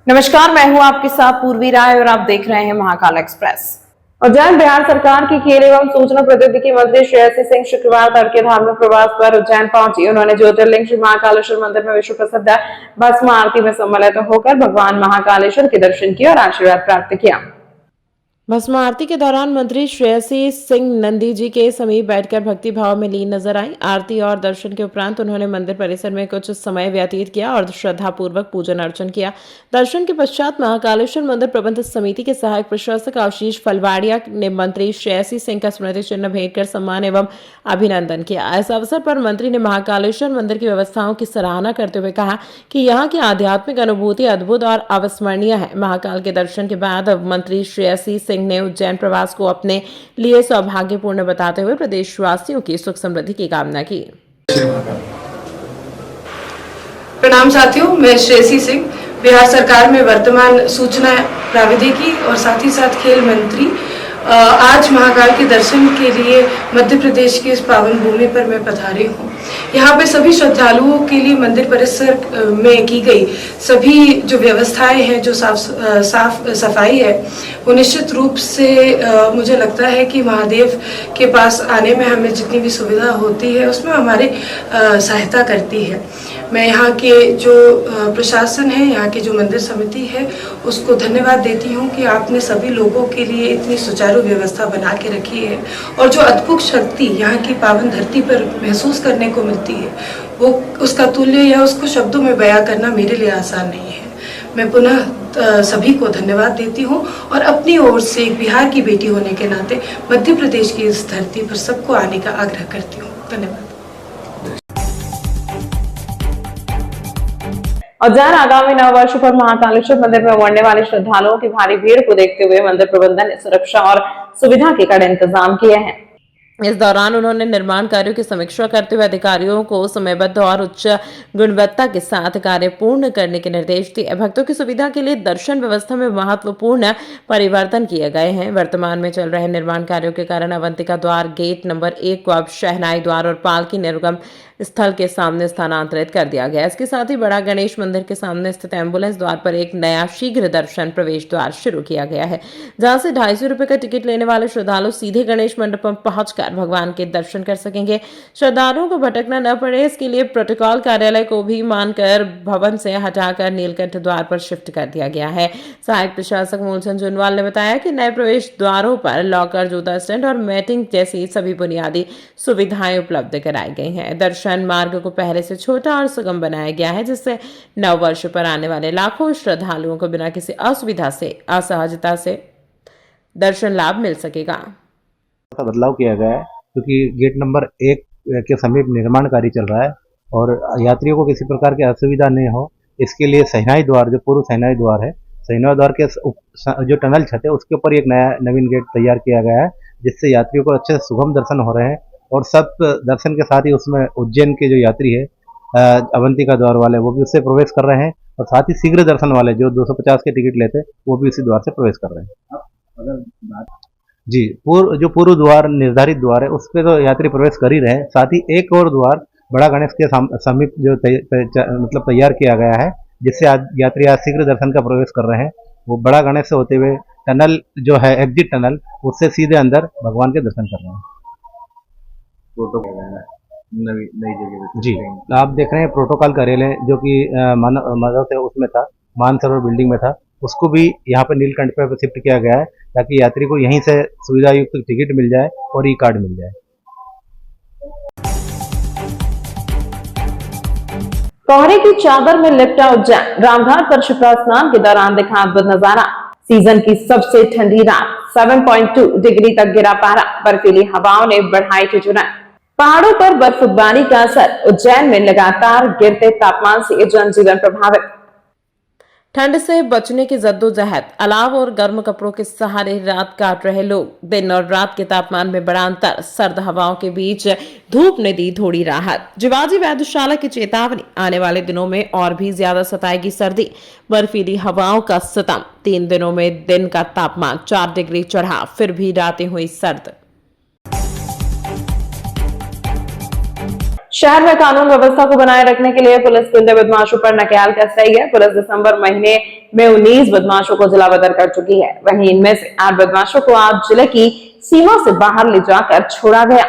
नमस्कार, मैं हूं आपके साथ पूर्वी राय और आप देख रहे हैं महाकाल एक्सप्रेस। उज्जैन बिहार सरकार की खेल एवं सूचना प्रौद्योगिकी मंत्री श्रेयसी सिंह शुक्रवार तड़के धार्मिक प्रवास पर उज्जैन पहुंची। उन्होंने ज्योतिर्लिंग श्री महाकालेश्वर मंदिर में विश्व प्रसिद्ध भस्म आरती में सम्मिलित होकर भगवान महाकालेश्वर के दर्शन किए और आशीर्वाद प्राप्त किया। भस्म आरती के दौरान मंत्री श्रेयसी सिंह नंदी जी के समीप बैठकर भक्ति भाव में लीन नजर आई। आरती और दर्शन के उपरांत उन्होंने मंदिर परिसर में कुछ समय व्यतीत किया और श्रद्धापूर्वक पूजन अर्चन किया। दर्शन के पश्चात महाकालेश्वर मंदिर प्रबंध समिति के सहायक प्रशासक आशीष फलवाड़िया ने मंत्री श्रेयसी सिंह का स्मृति चिन्ह भेंट कर सम्मान एवं अभिनंदन किया। इस अवसर पर मंत्री ने महाकालेश्वर मंदिर की व्यवस्थाओं की सराहना करते हुए कहा कि यहाँ की आध्यात्मिक अनुभूति अद्भुत और अविस्मरणीय है। महाकाल के दर्शन के बाद मंत्री श्रेयसी सिंह ने उज्जैन प्रवास को अपने लिए सौभाग्यपूर्ण बताते हुए प्रदेशवासियों की सुख समृद्धि की कामना की। प्रणाम साथियों, मैं श्रेयसी सिंह बिहार सरकार में वर्तमान सूचना प्राविधिकी और साथ ही साथ खेल मंत्री आज महाकाल के दर्शन के लिए मध्य प्रदेश की इस पावन भूमि पर मैं पधारी हूँ। यहाँ पे सभी श्रद्धालुओं के लिए मंदिर परिसर में की गई सभी जो व्यवस्थाएं हैं, जो साफ सफाई है, वो निश्चित रूप से मुझे लगता है कि महादेव के पास आने में हमें जितनी भी सुविधा होती है उसमें हमारी सहायता करती है। मैं यहाँ के जो प्रशासन है, यहाँ की जो मंदिर समिति है, उसको धन्यवाद देती हूँ कि आपने सभी लोगों के लिए इतनी सुचारू व्यवस्था बना के रखी है और जो अद्भुत शक्ति यहाँ की पावन धरती पर महसूस करने को मिलती है, वो उसका तुल्य या उसको शब्दों में बयां करना मेरे लिए आसान नहीं है। मैं पुनः सभी को धन्यवाद देती हूँ और अपनी ओर से एक बिहार की बेटी होने के नाते मध्य प्रदेश की इस धरती पर सबको आने का आग्रह करती हूँ। धन्यवाद। उज्जैन आगामी नववर्ष पर महाकालेश्वर मंदिर में उमड़ने वाले श्रद्धालुओं की भारी भीड़ को देखते हुए मंदिर प्रबंधन ने सुरक्षा और सुविधा के कड़े इंतजाम किए हैं। इस दौरान उन्होंने निर्माण कार्यों की समीक्षा करते हुए अधिकारियों को समयबद्ध और उच्च गुणवत्ता के साथ कार्य पूर्ण करने के निर्देश दिए। भक्तों की सुविधा के लिए दर्शन व्यवस्था में महत्वपूर्ण परिवर्तन किए गए हैं। वर्तमान में चल रहे निर्माण कार्यों के कारण अवंतिका द्वार गेट नंबर 1 को अब शहनाई द्वार और पालकी निर्गम स्थल के सामने स्थानांतरित कर दिया गया। इसके साथ ही बड़ा गणेश मंदिर के सामने स्थित एम्बुलेंस द्वार पर एक नया शीघ्र दर्शन प्रवेश द्वार शुरू किया गया है, जहां से 250 रुपए का टिकट लेने वाले श्रद्धालु सीधे गणेश मंडप पर पहुंचकर भगवान के दर्शन कर सकेंगे। श्रद्धालुओं को भटकना न पड़े, इसके लिए प्रोटोकॉल कार्यालय को भी मानकर भवन से हटाकर नीलकंठ द्वार पर शिफ्ट कर दिया गया है। सहायक प्रशासक मूलचंद जुनवाल ने बताया कि नए प्रवेश द्वारों पर लॉकर, जूता स्टैंड और मैटिंग जैसी सभी बुनियादी सुविधाएं उपलब्ध कराई गई हैं। दर्शन मार्ग को पहले से छोटा और सुगम बनाया गया है, जिससे नव वर्ष पर आने वाले लाखों श्रद्धालुओं को बिना किसी असुविधा से, असहजता से दर्शन लाभ मिल सकेगा। बदलाव किया गया है क्योंकि गेट नंबर 1 के समीप निर्माण कार्य चल रहा है और यात्रियों को किसी प्रकार की असुविधा नहीं हो, इसके लिए शहनाई द्वार, जो पूर्व शहनाई द्वार है, शहनाई द्वार के जो टनल छत है उसके ऊपर एक नया नवीन गेट तैयार किया गया है, जिससे यात्रियों को अच्छे से सुगम दर्शन हो रहे हैं। और सब दर्शन के साथ ही उसमें उज्जैन के जो यात्री है अवंतिका द्वार वाले, वो भी उससे प्रवेश कर रहे हैं और साथ ही शीघ्र दर्शन वाले जो 250 के टिकट लेते हैं वो भी उसी द्वार से प्रवेश कर रहे हैं। जी, जो पूर्व द्वार निर्धारित द्वार है उस पर तो यात्री प्रवेश कर ही रहे हैं, साथ ही एक और द्वार बड़ा गणेश के समीप जो मतलब तैयार किया गया है, जिससे यात्री आज शीघ्र दर्शन का प्रवेश कर रहे हैं। वो बड़ा गणेश से होते हुए टनल जो है एग्जिट टनल, उससे सीधे अंदर भगवान के दर्शन कर रहे हैं। नई जगह जी, आप देख रहे हैं प्रोटोकॉल कार्यालय जो कि माधव से उसमें था, मानसरोवर बिल्डिंग में था, उसको भी यहाँ पर नीलकंठ पे शिफ्ट किया गया है ताकि यात्री को यहीं से सुविधा युक्त टिकट मिल जाए और ई कार्ड मिल जाए। कोहरे की चादर में लिपटा उज्जैन, रामघाट पर शिप्रा स्नान के दौरान दिखा अद्भुत नजारा। सीजन की सबसे ठंडी रात, 7.2 डिग्री तक गिरा पारा। बर्फीली हवाओं ने बढ़ाई ठिठुरन। पहाड़ों पर बर्फबारी का असर, उज्जैन में लगातार गिरते तापमान से जनजीवन प्रभावित। ठंड से बचने की जद्दोजहद, अलाव और गर्म कपड़ों के सहारे रात काट रहे लोग। दिन और रात के तापमान में बड़ा अंतर, सर्द हवाओं के बीच धूप ने दी थोड़ी राहत। जिवाजी वेधशाला की चेतावनी, आने वाले दिनों में और भी ज्यादा सताएगी सर्दी। बर्फीली हवाओं का सितम, 3 दिनों में दिन का तापमान 4 डिग्री चढ़ा, फिर भी रातें हुई सर्द। शहर में कानून व्यवस्था को बनाए रखने के लिए पुलिस गुंडे बदमाशों पर नकेल कस रही है। पुलिस दिसंबर महीने में 19 बदमाशों को जिला बदर कर चुकी है। वहीं इनमें से 8 बदमाशों को आज जिले की सीमा से बाहर ले जाकर छोड़ा गया।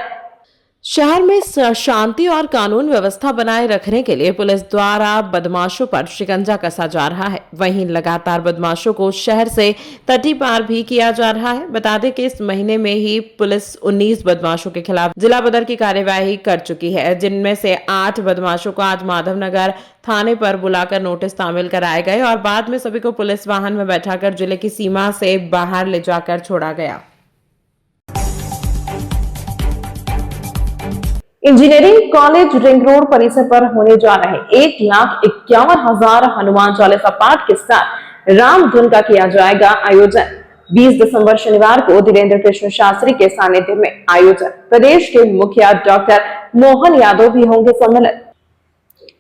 शहर में शांति और कानून व्यवस्था बनाए रखने के लिए पुलिस द्वारा बदमाशों पर शिकंजा कसा जा रहा है। वहीं लगातार बदमाशों को शहर से तटी पार भी किया जा रहा है। बता दें कि इस महीने में ही पुलिस 19 बदमाशों के खिलाफ जिला बदर की कार्यवाही कर चुकी है, जिनमें से 8 बदमाशों को आज माधवनगर थाने पर बुलाकर नोटिस तामील कराए गए और बाद में सभी को पुलिस वाहन में बैठाकर जिले की सीमा से बाहर ले जाकर छोड़ा गया। इंजीनियरिंग कॉलेज रिंग रोड परिसर पर होने जा रहे 1,51,000 हनुमान चालीसा पाठ के साथ राम धुन का किया जाएगा आयोजन। 20 दिसंबर शनिवार को धीरेन्द्र कृष्ण शास्त्री के सानिध्य में आयोजन। प्रदेश के मुखिया डॉक्टर मोहन यादव भी होंगे सम्मिलित,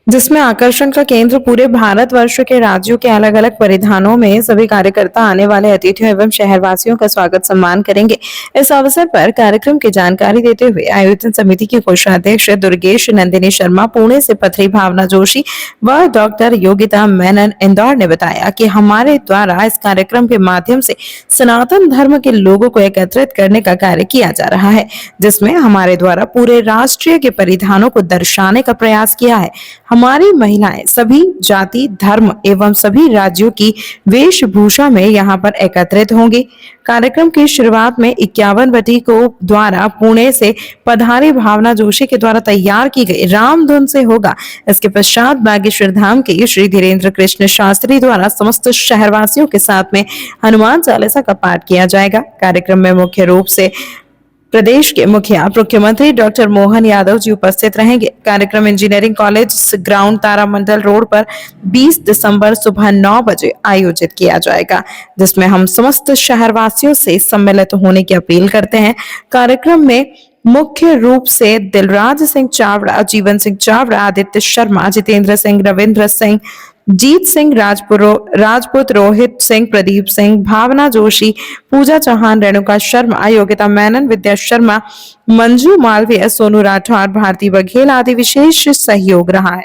जिसमें आकर्षण का केंद्र पूरे भारतवर्ष के राज्यों के अलग अलग परिधानों में सभी कार्यकर्ता आने वाले अतिथियों एवं शहरवासियों का स्वागत सम्मान करेंगे। इस अवसर पर कार्यक्रम की जानकारी देते हुए आयोजन समिति की कोषाध्यक्ष दुर्गेश नंदिनी शर्मा, पुणे से पथरी भावना जोशी व डॉक्टर योगिता मेनन इंदौर ने बताया कि हमारे द्वारा इस कार्यक्रम के माध्यम से सनातन धर्म के लोगों को एकत्रित करने का कार्य किया जा रहा है, जिसमें हमारे द्वारा पूरे राष्ट्रीय के परिधानों को दर्शाने का प्रयास किया है। हमारी महिलाएं सभी जाति, धर्म एवं सभी राज्यों की वेशभूषा में यहां पर एकत्रित होंगी। कार्यक्रम की शुरुआत में 51 बटी को द्वारा पुणे से पधारी भावना जोशी के द्वारा तैयार की गई राम धुन से होगा। इसके पश्चात बागेश्वर धाम के श्री धीरेन्द्र कृष्ण शास्त्री द्वारा समस्त शहरवासियों के साथ में हनुमान चालीसा का पाठ किया जाएगा। कार्यक्रम में मुख्य रूप से प्रदेश के मुखिया मुख्यमंत्री डॉक्टर मोहन यादव जी उपस्थित रहेंगे। कार्यक्रम इंजीनियरिंग कॉलेज ग्राउंड तारामंडल रोड पर 20 दिसंबर सुबह 9 बजे आयोजित किया जाएगा, जिसमें हम समस्त शहरवासियों से सम्मिलित होने की अपील करते हैं। कार्यक्रम में मुख्य रूप से दिलराज सिंह चावड़ा, जीवन सिंह चावड़ा, आदित्य शर्मा, जितेंद्र सिंह, रविंद्र सिंह, जीत सिंह राजपूत, रोहित सिंह, प्रदीप सिंह, भावना जोशी, पूजा चौहान, रेणुका शर्मा, योगिता मेनन, विद्या शर्मा, मंजू मालवीय, सोनू राठौर, भारती बघेल आदि विशेष सहयोग रहा है।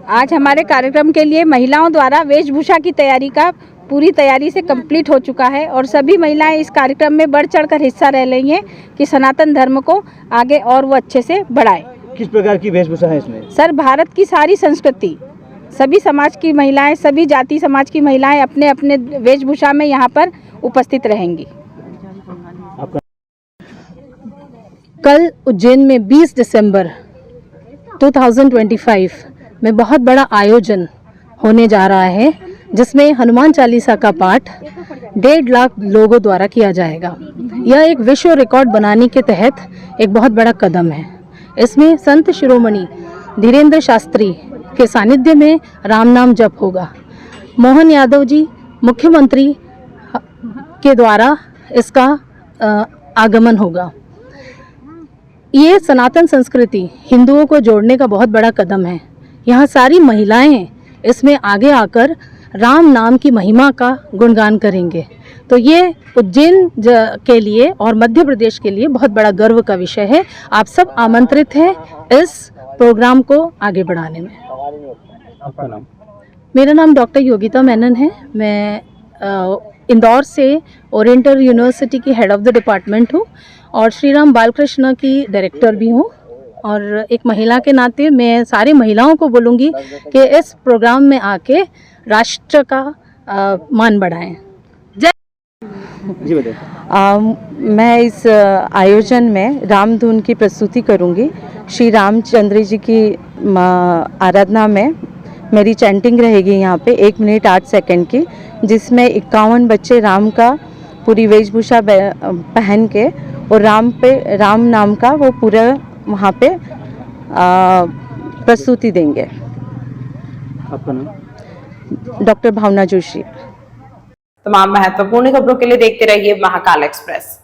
आज हमारे कार्यक्रम के लिए महिलाओं द्वारा वेशभूषा की तैयारी का पूरी तैयारी से कंप्लीट हो चुका है और सभी महिलाएं इस कार्यक्रम में बढ़ चढ़कर हिस्सा ले रही हैं कि सनातन धर्म को आगे और वो अच्छे से बढ़ाए। किस प्रकार की वेशभूषा है इसमें? सर, भारत की सारी संस्कृति, सभी समाज की महिलाएं, सभी जाति समाज की महिलाएं अपने अपने वेशभूषा में यहाँ पर उपस्थित रहेंगी। कल उज्जैन में 20 दिसंबर 2025 में बहुत बड़ा आयोजन होने जा रहा है, जिसमें हनुमान चालीसा का पाठ 1.5 लाख लोगों द्वारा किया जाएगा। यह एक विश्व रिकॉर्ड बनाने के तहत एक बहुत बड़ा कदम है। इसमें संत शिरोमणि धीरेन्द्र शास्त्री के सानिध्य में राम नाम जप होगा। मोहन यादव जी मुख्यमंत्री के द्वारा इसका आगमन होगा। ये सनातन संस्कृति हिंदुओं को जोड़ने का बहुत बड़ा कदम है। यहाँ सारी महिलाएं इसमें आगे आकर राम नाम की महिमा का गुणगान करेंगे। तो ये उज्जैन के लिए और मध्य प्रदेश के लिए बहुत बड़ा गर्व का विषय है। आप सब आमंत्रित हैं इस प्रोग्राम को आगे बढ़ाने में। आपका नाम? मेरा नाम डॉक्टर योगिता मेनन है। मैं इंदौर से ओरिएंटल यूनिवर्सिटी की हेड ऑफ द डिपार्टमेंट हूँ और श्री राम बालकृष्ण की डायरेक्टर भी हूँ। और एक महिला के नाते मैं सारी महिलाओं को बोलूँगी कि इस प्रोग्राम में आके राष्ट्र का मान बढ़ाएं। जय। जी बताइए। मैं इस आयोजन में राम धुन की प्रस्तुति करूँगी। श्री रामचंद्र जी की आराधना में मेरी चैंटिंग रहेगी यहाँ पे 1 मिनट 8 सेकंड की, जिसमें 51 बच्चे राम का पूरी वेशभूषा पहन के और राम नाम का वो पूरा वहाँ पे प्रस्तुति देंगे। आपका नाम? डॉक्टर भावना जोशी। तमाम महत्वपूर्ण खबरों के लिए देखते रहिए महाकाल एक्सप्रेस।